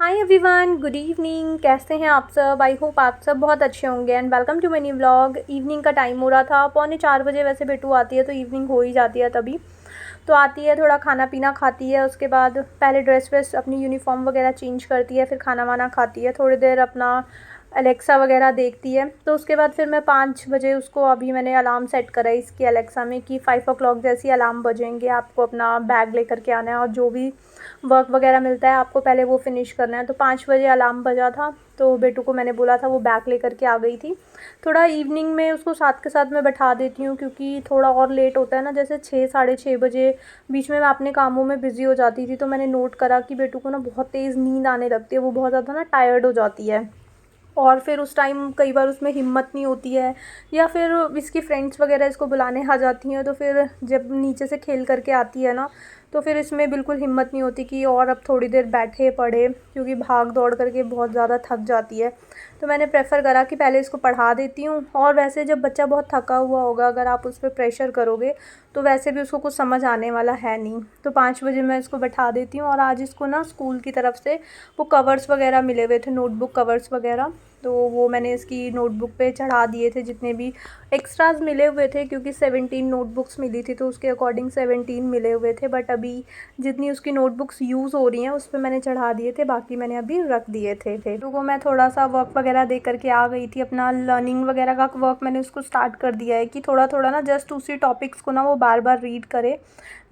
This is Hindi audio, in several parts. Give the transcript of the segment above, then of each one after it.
Hi everyone, good evening. कैसे हैं आप सब? आई होप आप सब बहुत अच्छे होंगे and welcome to my new vlog. Evening का टाइम हो रहा था, 3:45 वैसे बेटू आती है तो इवनिंग हो ही जाती है तभी। तो आती है, थोड़ा खाना पीना खाती है, उसके बाद पहले ड्रेस व्रेस अपनी यूनिफॉर्म वगैरह चेंज करती है, फिर खाना वाना खाती है, थोड़ी देर अपना अलेक्सा वगैरह देखती है। तो उसके बाद फिर मैं 5 बजे उसको, अभी मैंने अलार्म सेट करा है इसकी अलेक्सा में कि 5 o'clock जैसे ही अलार्म बजेंगे आपको अपना बैग लेकर के आना है और जो भी वर्क वगैरह मिलता है आपको पहले वो फ़िनिश करना है। तो 5 बजे अलार्म बजा था, तो बेटू को मैंने बोला था, वो बैग लेकर के आ गई थी। थोड़ा इवनिंग में उसको साथ के साथ मैं बैठा देती हूँ क्योंकि थोड़ा और लेट होता है ना, जैसे 6 साढ़े 6 बजे बीच में मैं अपने कामों में बिज़ी हो जाती थी। तो मैंने नोट करा कि बेटू को ना बहुत तेज़ नींद आने लगती है, वो बहुत ज़्यादा ना टायर्ड हो जाती है और फिर उस टाइम कई बार उसमें हिम्मत नहीं होती है, या फिर इसकी फ्रेंड्स वगैरह इसको बुलाने आ जाती हैं। तो फिर जब नीचे से खेल करके आती है ना, तो फिर इसमें बिल्कुल हिम्मत नहीं होती कि और अब थोड़ी देर बैठे पढ़े, क्योंकि भाग दौड़ करके बहुत ज़्यादा थक जाती है। तो मैंने प्रेफ़र करा कि पहले इसको पढ़ा देती हूँ। और वैसे जब बच्चा बहुत थका हुआ होगा, अगर आप उस पर प्रेशर करोगे तो वैसे भी उसको कुछ समझ आने वाला है नहीं। तो 5 बजे मैं इसको बैठा देती हूँ। और आज इसको ना स्कूल की तरफ से वो कवर्स वगैरह मिले हुए थे, नोटबुक कवर्स वगैरह, तो वो मैंने इसकी नोटबुक पे चढ़ा दिए थे जितने भी एक्स्ट्रास मिले हुए थे, क्योंकि 17 नोटबुक्स मिली थी तो उसके अकॉर्डिंग 17 मिले हुए थे। बट अभी जितनी उसकी नोटबुक्स यूज़ हो रही हैं उस पर मैंने चढ़ा दिए थे, बाकी मैंने अभी रख दिए थे। तो वो मैं थोड़ा सा वर्क वगैरह दे करके आ गई थी, अपना लर्निंग वगैरह का वर्क मैंने उसको स्टार्ट कर दिया है कि थोड़ा थोड़ा ना जस्ट उसी टॉपिक्स को ना वो बार बार रीड करे,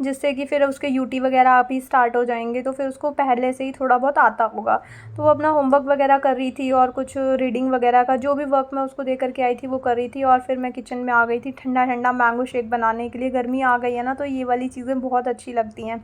जिससे कि फिर उसके यूटी वगैरह आप ही स्टार्ट हो जाएंगे तो फिर उसको पहले से ही थोड़ा बहुत आता होगा। तो वो अपना होमवर्क वगैरह कर रही थी और कुछ रीडिंग वगैरह का जो भी वर्क मैं उसको दे करके आई थी वो कर रही थी। और फिर मैं किचन में आ गई थी ठंडा ठंडा मैंगो शेक बनाने के लिए। गर्मी आ गई है ना, तो ये वाली चीज़ें बहुत अच्छी लगती हैं।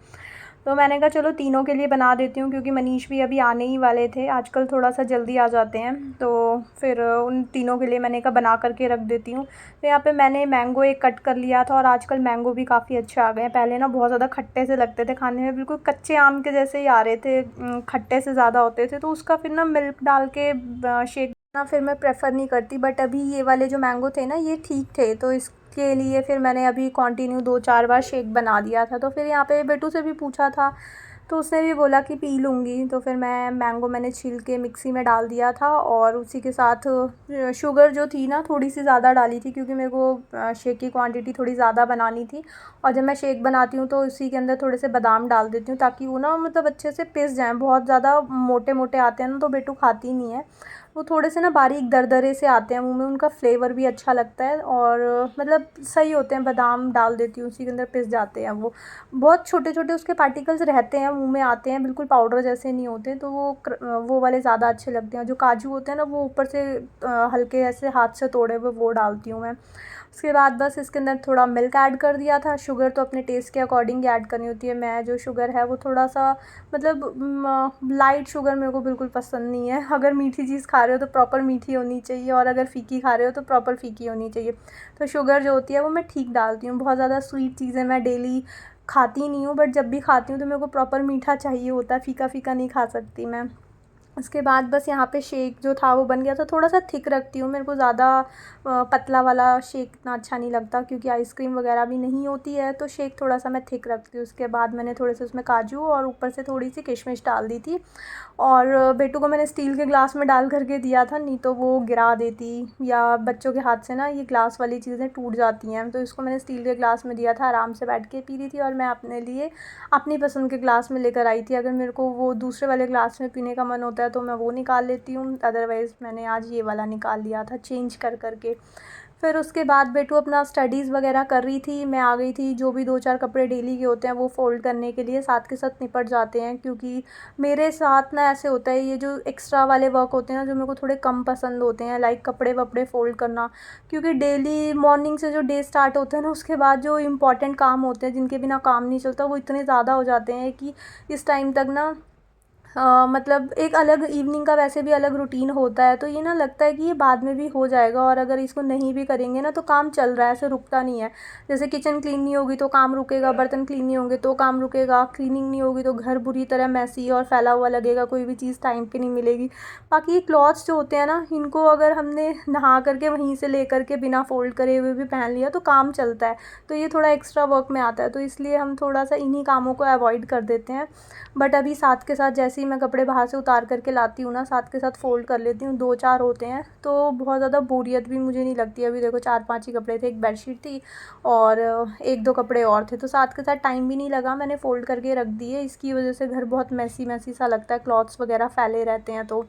तो मैंने कहा चलो तीनों के लिए बना देती हूँ, क्योंकि मनीष भी अभी आने ही वाले थे, आजकल थोड़ा सा जल्दी आ जाते हैं। तो फिर उन तीनों के लिए मैंने कहा बना करके रख देती हूँ। तो यहाँ पे मैंने मैंगो एक कट कर लिया था, और आजकल मैंगो भी काफ़ी अच्छे आ गए हैं। पहले ना बहुत ज़्यादा खट्टे से लगते थे खाने में, बिल्कुल कच्चे आम के जैसे ही आ रहे थे, खट्टे से ज़्यादा होते थे। तो उसका फिर ना मिल्क डाल के शेक ना फिर मैं प्रेफर नहीं करती। बट अभी ये वाले जो मैंगो थे ना ये ठीक थे, तो इसके लिए फिर मैंने अभी कंटिन्यू 2-4 बार शेक बना दिया था। तो फिर यहाँ पे बेटू से भी पूछा था तो उसने भी बोला कि पी लूँगी। तो फिर मैं मैंगो मैंने छील के मिक्सी में डाल दिया था, और उसी के साथ शुगर जो थी ना थोड़ी सी ज़्यादा डाली थी, क्योंकि मेरे को शेक की क्वांटिटी थोड़ी ज़्यादा बनानी थी। और जब मैं शेक बनाती हूँ तो उसी के अंदर थोड़े से बादाम डाल देती हूँ, ताकि वो ना मतलब अच्छे से पिस जाएँ। बहुत ज़्यादा मोटे मोटे आते हैं ना तो बेटू खाती नहीं है, वो थोड़े से ना बारीक दरदरे से आते हैं मुंह में, उनका फ्लेवर भी अच्छा लगता है और मतलब सही होते हैं। बादाम डाल देती हूँ, उसी के अंदर पिस जाते हैं वो। बहुत छोटे छोटे उसके पार्टिकल्स रहते हैं, मुंह में आते हैं, बिल्कुल पाउडर जैसे नहीं होते। तो वो वाले ज़्यादा अच्छे लगते हैं। जो काजू होते हैं ना वो ऊपर से हल्के ऐसे हाथ से तोड़े हुए वो डालती हूँ मैं। उसके बाद बस इसके अंदर थोड़ा मिल्क ऐड कर दिया था। शुगर तो अपने टेस्ट के अकॉर्डिंग ऐड करनी होती है। मैं जो शुगर है वो थोड़ा सा मतलब लाइट शुगर मेरे को बिल्कुल पसंद नहीं है। अगर मीठी चीज़ खा रहे हो तो प्रॉपर मीठी होनी चाहिए, और अगर फ़ीकी खा रहे हो तो प्रॉपर फ़ीकी होनी चाहिए। तो शुगर जो होती है वो मैं ठीक डालती हूँ। बहुत ज़्यादा स्वीट चीज़ें मैं डेली खाती नहीं हूँ, बट जब भी खाती हूँ तो मेरे को प्रॉपर मीठा चाहिए होता है, फ़ीका फ़ीका नहीं खा सकती मैं। उसके बाद बस यहाँ पे शेक जो था वो बन गया था। थोड़ा सा थिक रखती हूँ, मेरे को ज़्यादा पतला वाला शेक इतना अच्छा नहीं लगता, क्योंकि आइसक्रीम वगैरह भी नहीं होती है, तो शेक थोड़ा सा मैं थिक रखती हूँ। उसके बाद मैंने थोड़े से उसमें काजू और ऊपर से थोड़ी सी किशमिश डाल दी थी। और बेटू को मैंने स्टील के ग्लास में डाल करके दिया था, नहीं तो वो गिरा देती, या बच्चों के हाथ से ना ये ग्लास वाली चीज़ें टूट जाती हैं। तो इसको मैंने स्टील के ग्लास में दिया था, आराम से बैठ के पी रही थी। और मैं अपने लिए अपनी पसंद के ग्लास में लेकर आई थी। अगर मेरे को वो दूसरे वाले ग्लास में पीने का मन होता है तो मैं वो निकाल लेती हूँ, अदरवाइज़ मैंने आज ये वाला निकाल लिया था चेंज कर करके। फिर उसके बाद बेटू अपना स्टडीज़ वगैरह कर रही थी, मैं आ गई थी। जो भी 2-4 कपड़े डेली के होते हैं वो फ़ोल्ड करने के लिए साथ के साथ निपट जाते हैं, क्योंकि मेरे साथ ना ऐसे होता है, ये जो एक्स्ट्रा वाले वर्क होते हैं ना जो मेरे को थोड़े कम पसंद होते हैं, लाइक कपड़े वपड़े फ़ोल्ड करना। क्योंकि डेली मॉर्निंग से जो डे स्टार्ट होता है ना उसके बाद जो इम्पॉर्टेंट काम होते हैं जिनके बिना काम नहीं चलता, वो इतने ज़्यादा हो जाते हैं कि इस टाइम तक ना मतलब एक अलग इवनिंग का वैसे भी अलग रूटीन होता है। तो ये ना लगता है कि ये बाद में भी हो जाएगा, और अगर इसको नहीं भी करेंगे ना तो काम चल रहा है, ऐसे रुकता नहीं है। जैसे किचन क्लीन नहीं होगी तो काम रुकेगा, बर्तन क्लीन नहीं होंगे तो काम रुकेगा, क्लीनिंग नहीं होगी तो घर बुरी तरह मैसी और फैला हुआ लगेगा, कोई भी चीज़ टाइम पे नहीं मिलेगी। बाकी ये क्लॉथ्स जो होते हैं ना, इनको अगर हमने नहा करके वहीं से ले करके बिना फोल्ड करे हुए भी पहन लिया तो काम चलता है। तो ये थोड़ा एक्स्ट्रा वर्क में आता है, तो इसलिए हम थोड़ा सा इन्हीं कामों को अवॉइड कर देते हैं। बट अभी साथ के साथ जैसे ही मैं कपड़े बाहर से उतार करके लाती हूँ ना, साथ के साथ फ़ोल्ड कर लेती हूँ, 2-4 होते हैं तो बहुत ज़्यादा बोरियत भी मुझे नहीं लगती। अभी देखो 4-5 ही कपड़े थे, एक बेडशीट थी और 1-2 कपड़े और थे, तो साथ के साथ टाइम भी नहीं लगा, मैंने फ़ोल्ड करके रख दिए। इसकी वजह से घर बहुत मैसी सा लगता है, क्लॉथ्स वगैरह फैले रहते हैं। तो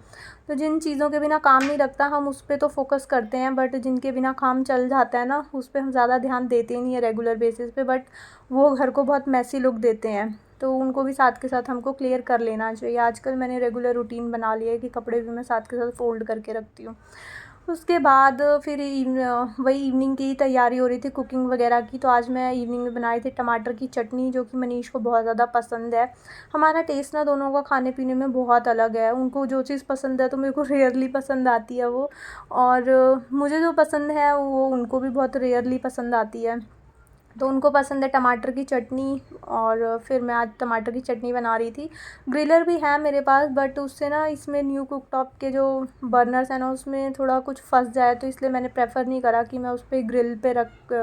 जिन चीज़ों के बिना काम नहीं लगता हम उस पे तो फ़ोकस करते हैं, बट जिनके बिना काम चल जाता है ना, उस पे हम ज़्यादा ध्यान देते ही नहीं है रेगुलर बेसिस पे, बट वो घर को बहुत मैसी लुक देते हैं। तो उनको भी साथ के साथ हमको क्लियर कर लेना चाहिए। आजकल मैंने रेगुलर रूटीन बना लिया है कि कपड़े भी मैं साथ के साथ फ़ोल्ड करके रखती हूँ। उसके बाद फिर वही इवनिंग की तैयारी हो रही थी कुकिंग वगैरह की। तो आज मैं इवनिंग में बनाई थी टमाटर की चटनी, जो कि मनीष को बहुत ज़्यादा पसंद है। हमारा टेस्ट ना दोनों का खाने पीने में बहुत अलग है। उनको जो चीज़ पसंद है तो मेरे को रेयरली पसंद आती है वो, और मुझे जो पसंद है वो उनको भी बहुत रेयरली पसंद आती है। तो उनको पसंद है टमाटर की चटनी, और फिर मैं आज टमाटर की चटनी बना रही थी। ग्रिलर भी है मेरे पास, बट उससे ना इसमें न्यू कुकटॉप के जो बर्नर्स हैं ना, उसमें थोड़ा कुछ फंस जाए, तो इसलिए मैंने प्रेफर नहीं करा कि मैं उस पर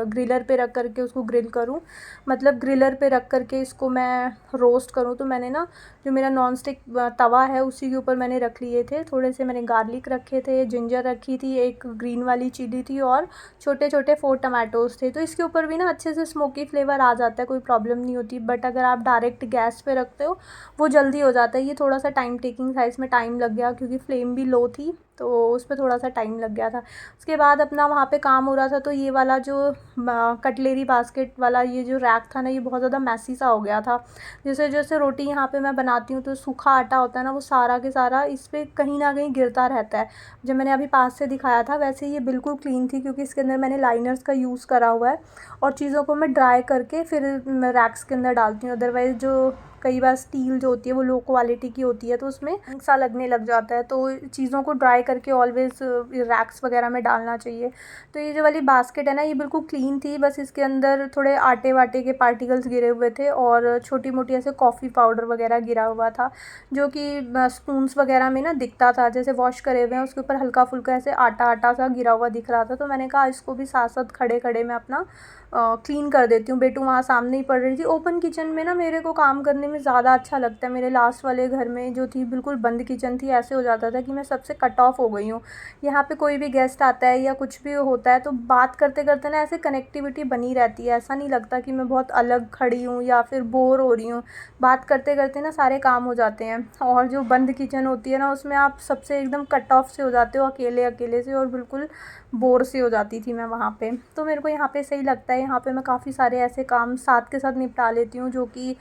ग्रिलर पे रख करके उसको ग्रिल करूं, मतलब ग्रिलर पे रख करके इसको मैं रोस्ट करूं। तो मैंने ना जो मेरा नॉन स्टिक तवा है उसी के ऊपर मैंने रख लिए थे। थोड़े से मैंने गार्लिक रखे थे, जिंजर रखी थी, एक ग्रीन वाली चिली थी और छोटे छोटे 4 टमाटोज़ थे। तो इसके ऊपर भी ना अच्छे से स्मोकी फ्लेवर आ जाता है, कोई प्रॉब्लम नहीं होती। बट अगर आप डायरेक्ट गैस पे रखते हो वो जल्दी हो जाता है। ये थोड़ा सा टाइम टेकिंग था, इसमें टाइम लग गया क्योंकि फ्लेम भी लो थी, तो उस पर थोड़ा सा टाइम लग गया था। उसके बाद अपना वहाँ पे काम हो रहा था, तो ये वाला जो कटलेरी बास्केट वाला ये जो रैक था ना, ये बहुत ज़्यादा मैसी सा हो गया था। जैसे जैसे रोटी यहाँ पे मैं बनाती हूँ तो सूखा आटा होता है ना, वो सारा के सारा इस पर कहीं ना कहीं गिरता रहता है। जब मैंने अभी पास से दिखाया था वैसे ये बिल्कुल क्लीन थी, क्योंकि इसके अंदर मैंने लाइनर्स का यूज़ करा हुआ है और चीज़ों को मैं ड्राई करके फिर रैक्स के अंदर डालती हूँ। अदरवाइज़ जो कई बार स्टील जो होती है वो लो क्वालिटी की होती है, तो उसमें सा लगने लग जाता है। तो चीज़ों को ड्राई करके ऑलवेज़ रैक्स वगैरह में डालना चाहिए। तो ये जो वाली बास्केट है ना, ये बिल्कुल क्लीन थी, बस इसके अंदर थोड़े आटे वाटे के पार्टिकल्स गिरे हुए थे और छोटी मोटी ऐसे कॉफ़ी पाउडर वगैरह गिरा हुआ था, जो कि स्पून्स वगैरह में ना दिखता था। जैसे वॉश करे हुए हैं उसके ऊपर हल्का फुल्का ऐसे आटा आटा सा गिरा हुआ दिख रहा था। तो मैंने कहा इसको भी साथ साथ खड़े खड़े मैं अपना क्लीन कर देती हूँ। बेटू वहाँ सामने ही पड़ रही थी। ओपन किचन में ना मेरे को काम करने में ज़्यादा अच्छा लगता है। मेरे लास्ट वाले घर में जो थी बिल्कुल बंद किचन थी, ऐसे हो जाता था कि मैं सबसे कट ऑफ हो गई हूँ। यहाँ पे कोई भी गेस्ट आता है या कुछ भी होता है तो बात करते करते ना ऐसे कनेक्टिविटी बनी रहती है। ऐसा नहीं लगता कि मैं बहुत अलग खड़ी हूँ या फिर बोर हो रही हूँ। बात करते करते ना सारे काम हो जाते हैं। और जो बंद किचन होती है ना, उसमें आप सबसे एकदम कट ऑफ से हो जाते हो, अकेले अकेले से, और बिल्कुल बोर सी हो जाती थी मैं वहाँ पे। तो मेरे को यहाँ पे सही लगता है। यहाँ पे मैं काफ़ी सारे ऐसे काम साथ के साथ निपटा लेती हूँ जो कि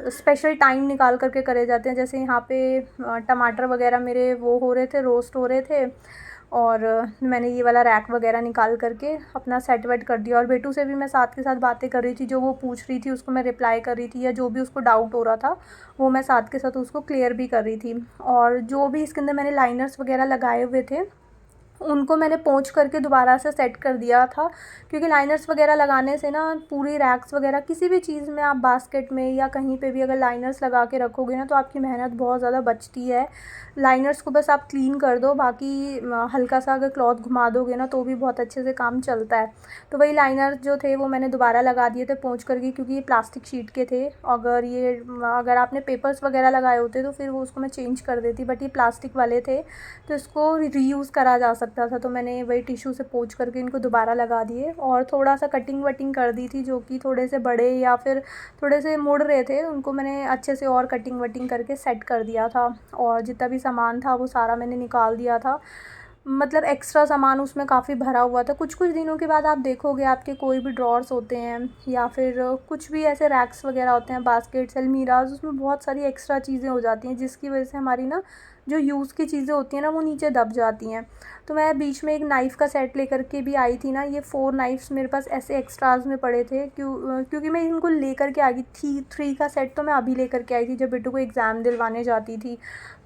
स्पेशल टाइम निकाल करके करे जाते हैं। जैसे यहाँ पे टमाटर वगैरह मेरे वो हो रहे थे, रोस्ट हो रहे थे, और मैंने ये वाला रैक वगैरह निकाल करके अपना सेट वेट कर दिया। और बेटू से भी मैं साथ के साथ बातें कर रही थी, जो वो पूछ रही थी उसको मैं रिप्लाई कर रही थी, या जो भी उसको डाउट हो रहा था वो मैं साथ के साथ उसको क्लियर भी कर रही थी। और जो भी इसके अंदर मैंने लाइनर्स वगैरह लगाए हुए थे उनको मैंने पोंछ करके दोबारा से सेट कर दिया था, क्योंकि लाइनर्स वगैरह लगाने से ना पूरी रैक्स वगैरह किसी भी चीज़ में आप बास्केट में या कहीं पे भी अगर लाइनर्स लगा के रखोगे ना, तो आपकी मेहनत बहुत ज़्यादा बचती है। लाइनर्स को बस आप क्लीन कर दो, बाकी हल्का सा अगर क्लॉथ घुमा दोगे ना तो भी बहुत अच्छे से काम चलता है। तो वही लाइनर जो थे वो मैंने दोबारा लगा दिए थे पोंछ करके, क्योंकि ये प्लास्टिक शीट के थे। अगर आपने पेपर्स वगैरह लगाए होते तो फिर वो उसको मैं चेंज कर देती, बट ये प्लास्टिक वाले थे तो इसको रीयूज़ करा जा सकता था। तो मैंने वही टिश्यू से पोंछ करके इनको दोबारा लगा दिए, और थोड़ा सा कटिंग वटिंग कर दी थी, जो कि थोड़े से बड़े या फिर थोड़े से मुड़ रहे थे, उनको मैंने अच्छे से और कटिंग वटिंग करके सेट कर दिया था। और जितना भी सामान था वो सारा मैंने निकाल दिया था। मतलब एक्स्ट्रा सामान उसमें काफ़ी भरा हुआ था। कुछ कुछ दिनों के बाद आप देखोगे आपके कोई भी ड्रॉर्स होते हैं या फिर कुछ भी ऐसे रैक्स वगैरह होते हैं, बास्केट्स, अलमीराज, उसमें बहुत सारी एक्स्ट्रा चीज़ें हो जाती हैं, जिसकी वजह से हमारी ना जो यूज़ की चीज़ें होती हैं ना वो नीचे दब जाती हैं। तो मैं बीच में एक नाइफ़ का सेट लेकर के भी आई थी ना, ये 4 नाइफ्स मेरे पास ऐसे एक्स्ट्राज में पड़े थे, क्योंकि मैं इनको लेकर के आ गई थी। 3 का सेट तो मैं अभी लेकर के आई थी जब बिट्टू को एग्ज़ाम दिलवाने जाती थी।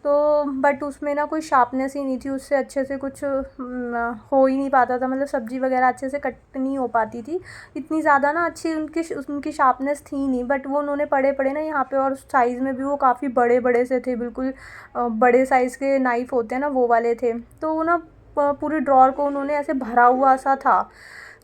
तो बट उसमें ना कोई शार्पनेस ही नहीं थी, उससे अच्छे से कुछ हो ही नहीं पाता था। मतलब सब्ज़ी वगैरह अच्छे से कट नहीं हो पाती थी, इतनी ज़्यादा ना अच्छी उनकी शार्पनेस थी नहीं। बट वो उन्होंने पड़े पड़े ना यहाँ पे, और साइज़ में भी वो काफ़ी बड़े बड़े से थे, बिल्कुल बड़े साइज़ के नाइफ़ होते हैं ना वो वाले थे। तो वो ना पूरे ड्रॉर को उन्होंने ऐसे भरा हुआ सा था।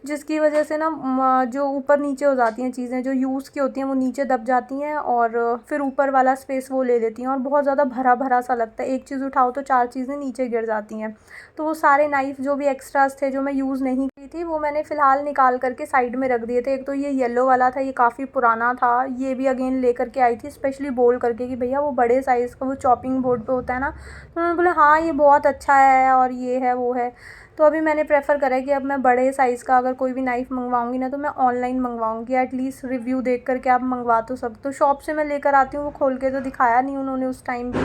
जिसकी वजह से ना जो ऊपर नीचे हो जाती हैं चीज़ें जो यूज़ की होती हैं वो नीचे दब जाती हैं और फिर ऊपर वाला स्पेस वो ले लेती हैं और बहुत ज़्यादा भरा भरा सा लगता है। एक चीज़ उठाओ तो 4 चीज़ें नीचे गिर जाती हैं। तो वो सारे नाइफ़ जो भी एक्स्ट्रास थे जो मैं यूज़ नहीं की थी वो मैंने फ़िलहाल निकाल कर के साइड में रख दिए थे। एक तो ये येलो वाला था, ये काफ़ी पुराना था, ये भी अगेन लेकर के आई थी स्पेशली बोल करके कि भैया वो बड़े साइज़ का वो चॉपिंग बोर्ड पे होता है ना, तो उन्होंने बोला हाँ ये बहुत अच्छा है और ये है वो है। तो अभी मैंने प्रेफ़र करा है कि अब मैं बड़े साइज़ का अगर कोई भी नाइफ़ मंगवाऊँगी ना तो मैं ऑनलाइन मंगवाऊँगी। एटलीस्ट रिव्यू देख कर के आप मंगवा तो सकते हो। शॉप से मैं लेकर आती हूँ, वो खोल के तो दिखाया नहीं उन्होंने उस टाइम भी।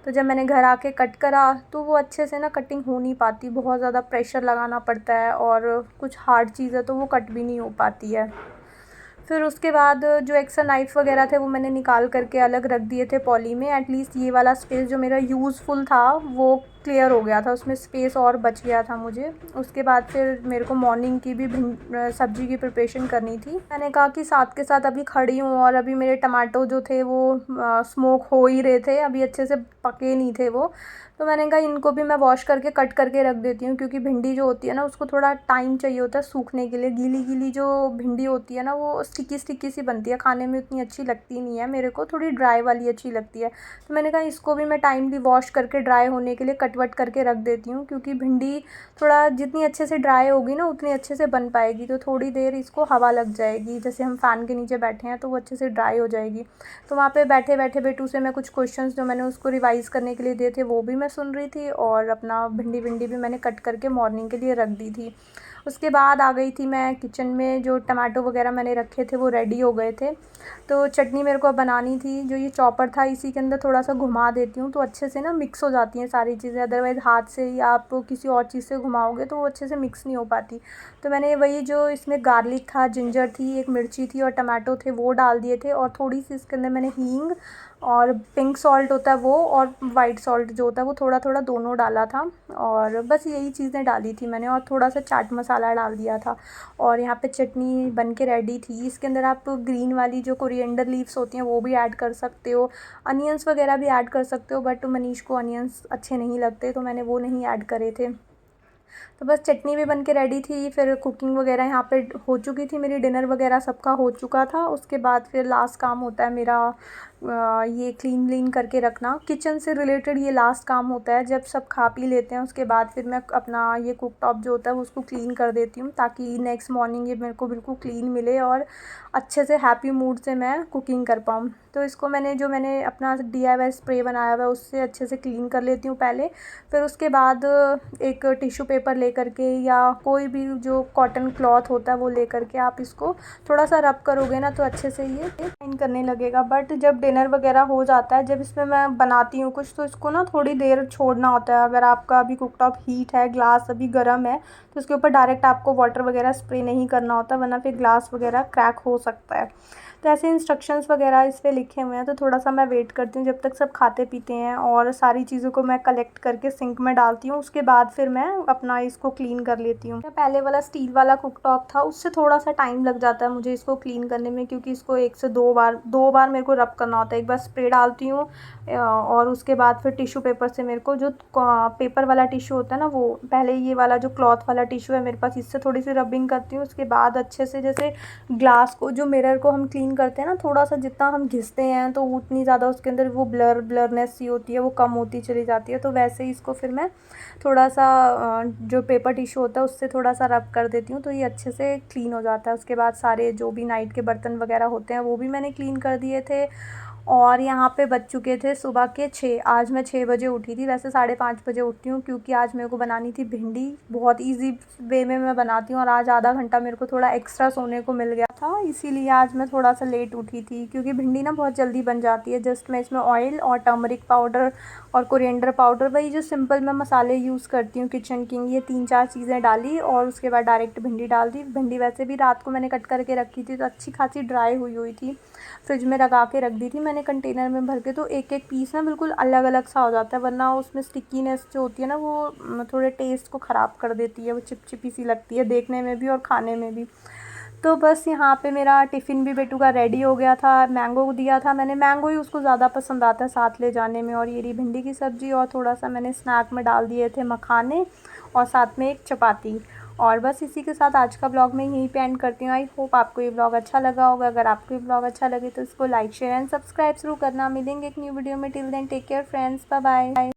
तो जब मैंने घर आके कट करा तो वो अच्छे से ना कटिंग हो नहीं पाती, बहुत ज़्यादा प्रेशर लगाना पड़ता है और कुछ हार्ड चीज़ है तो वो कट भी नहीं हो पाती है। फिर उसके बाद जो एक्स्ट्रा नाइफ़ वगैरह थे वो मैंने निकाल करके अलग रख दिए थे पॉली में। एटलीस्ट ये वाला स्पेस जो मेरा यूज़फुल था वो क्लियर हो गया था, उसमें स्पेस और बच गया था मुझे। उसके बाद फिर मेरे को मॉर्निंग की भी सब्ज़ी की प्रिपरेशन करनी थी। मैंने कहा कि साथ के साथ अभी खड़ी हूँ और अभी मेरे टमाटो जो थे वो स्मोक हो ही रहे थे, अभी अच्छे से पके नहीं थे वो। तो मैंने कहा इनको भी मैं वॉश करके कट करके रख देती हूँ, क्योंकि भिंडी जो होती है ना उसको थोड़ा टाइम चाहिए होता है सूखने के लिए। गीली गीली जो भिंडी होती है ना वो स्टिकी स्टिकी सी बनती है, खाने में उतनी अच्छी लगती नहीं है, मेरे को थोड़ी ड्राई वाली अच्छी लगती है। तो मैंने कहा इसको भी मैं टाइमली वॉश करके ड्राई होने के लिए कट वट करके रख देती हूँ, क्योंकि भिंडी थोड़ा जितनी अच्छे से ड्राई होगी ना उतनी अच्छे से बन पाएगी। तो थोड़ी देर इसको हवा लग जाएगी, जैसे हम फ़ैन के नीचे बैठे हैं तो वो अच्छे से ड्राई हो जाएगी। तो वहाँ पे बैठे बैठे बेटू से मैं कुछ क्वेश्चंस जो मैंने उसको रिवाइज़ करने के लिए दिए थे वो भी मैं सुन रही थी और अपना भिंडी विंडी भी मैंने कट करके मॉर्निंग के लिए रख दी थी। उसके बाद आ गई थी मैं किचन में, जो टमाटो वगैरह मैंने रखे थे वो रेडी हो गए थे। तो चटनी मेरे को बनानी थी, जो ये चॉपर था इसी के अंदर थोड़ा सा घुमा देती हूँ तो अच्छे से ना मिक्स हो जाती हैं सारी चीज़ें। अदरवाइज़ हाथ से या आप किसी और चीज़ से घुमाओगे तो वो अच्छे से मिक्स नहीं हो पाती। तो मैंने वही जो इसमें गार्लिक था, जिंजर थी, एक मिर्ची थी और टमाटो थे वो डाल दिए थे और थोड़ी सी इसके अंदर मैंने हींग और पिंक सॉल्ट होता है वो और वाइट सॉल्ट जो होता है वो थोड़ा थोड़ा दोनों डाला था। और बस यही चीज़ें डाली थी मैंने और थोड़ा सा चाट मसाला डाल दिया था। और यहाँ पे चटनी बन के रेडी थी। इसके अंदर आप ग्रीन वाली जो कोरिएंडर लीव्स होती हैं वो भी ऐड कर सकते हो, अनियंस वगैरह भी ऐड कर सकते हो, बट मनीष को अनियंस अच्छे नहीं लगते तो मैंने वो नहीं ऐड करे थे। तो बस चटनी भी बन के रेडी थी, फिर कुकिंग वगैरह यहाँ पे हो चुकी थी मेरी, डिनर वगैरह सबका हो चुका था। उसके बाद फिर लास्ट काम होता है मेरा ये क्लीन करके रखना। किचन से रिलेटेड ये लास्ट काम होता है। जब सब खा पी लेते हैं उसके बाद फिर मैं अपना ये कुक टॉप जो होता है वो उसको क्लीन कर देती हूँ, ताकि नेक्स्ट मॉर्निंग ये मेरे को बिल्कुल क्लीन मिले और अच्छे से हैप्पी मूड से मैं कुकिंग कर पाऊँ। तो इसको मैंने अपना DIY स्प्रे बनाया हुआ है उससे अच्छे से क्लीन कर लेती हूँ पहले। फिर उसके बाद एक टिश्यू पेपर लेकर के या कोई भी जो कॉटन क्लॉथ होता है वो लेकर के आप इसको थोड़ा सा रब करोगे ना तो अच्छे से ये क्लीन करने लगेगा। बट जब डिनर वगैरह हो जाता है, जब इसमें मैं बनाती हूँ कुछ, तो इसको ना थोड़ी देर छोड़ना होता है। अगर आपका अभी कुकटॉप हीट है, ग्लास अभी गर्म है, तो उसके ऊपर डायरेक्ट आपको वाटर वगैरह स्प्रे नहीं करना होता, वरना फिर ग्लास वगैरह क्रैक हो सकता है। तो ऐसे इंस्ट्रक्शंस वगैरह इस पे लिखे हुए हैं। तो थोड़ा सा मैं वेट करती हूँ जब तक सब खाते पीते हैं और सारी चीज़ों को मैं कलेक्ट करके सिंक में डालती हूँ। उसके बाद फिर मैं अपना इसको क्लीन कर लेती हूँ। पहले वाला स्टील वाला कुकटॉप था उससे थोड़ा सा टाइम लग जाता है मुझे इसको क्लीन करने में, क्योंकि इसको 1 से 2 बार मेरे को रब करना होता है। एक बार स्प्रे डालती हूँ और उसके बाद फिर टिश्यू पेपर से मेरे को जो पेपर वाला टिश्यू होता है ना, वो पहले ये वाला जो क्लॉथ वाला टिश्यू है मेरे पास, इससे थोड़ी सी रबिंग करती हूँ। उसके बाद अच्छे से, जैसे ग्लास को जो मिरर को हम क्लीन करते हैं ना, थोड़ा सा जितना हम घिसते हैं तो उतनी ज़्यादा उसके अंदर वो ब्लरनेस सी होती है, वो कम होती चली जाती है। तो वैसे ही इसको फिर मैं थोड़ा सा जो पेपर टिश्यू होता है उससे थोड़ा सा रब कर देती हूँ तो ये अच्छे से क्लीन हो जाता है। उसके बाद सारे जो भी नाइट के बर्तन वगैरह होते हैं वो भी मैंने क्लीन कर दिए थे। और यहाँ पे बज चुके थे सुबह के 6। आज मैं 6 बजे उठी थी, वैसे 5:30 बजे उठती हूँ, क्योंकि आज मेरे को बनानी थी भिंडी। बहुत ईजी वे में मैं बनाती हूँ और आज आधा घंटा मेरे को थोड़ा एक्स्ट्रा सोने को मिल गया था, इसीलिए आज मैं थोड़ा सा लेट उठी थी। क्योंकि भिंडी ना बहुत जल्दी बन जाती है। जस्ट मैं इसमें ऑयल और टर्मरिक पाउडर और कोरिएंडर पाउडर, वही जो सिंपल मैं मसाले यूज़ करती हूँ किचन किंग, ये 3-4 चीज़ें डाली और उसके बाद डायरेक्ट भिंडी डाल दी। भिंडी वैसे भी रात को मैंने कट करके रखी थी तो अच्छी खासी ड्राई हुई हुई थी, फ्रिज में लगा के रख दी थी मैंने कंटेनर में भर के। तो एक एक पीस ना बिल्कुल अलग अलग सा हो जाता है, वरना उसमें स्टिकीनेस जो होती है ना वो थोड़े टेस्ट को ख़राब कर देती है, वो चिपचिपी सी लगती है देखने में भी और खाने में भी। तो बस यहाँ पे मेरा टिफ़िन भी बेटू का रेडी हो गया था। मैंगो दिया था मैंने, मैंगो ही उसको ज़्यादा पसंद आता है साथ ले जाने में। और ये रही भिंडी की सब्ज़ी और थोड़ा सा मैंने स्नैक में डाल दिए थे मखाने और साथ में एक चपाती। और बस इसी के साथ आज का ब्लॉग मैं यहीं पे एंड करती हूँ। आई होप आपको ये ब्लॉग अच्छा लगा होगा। अगर आपको ये ब्लॉग अच्छा लगे तो इसको लाइक शेयर एंड सब्सक्राइब ज़रूर करना। मिलेंगे एक न्यू वीडियो में। Till then take care friends, bye bye.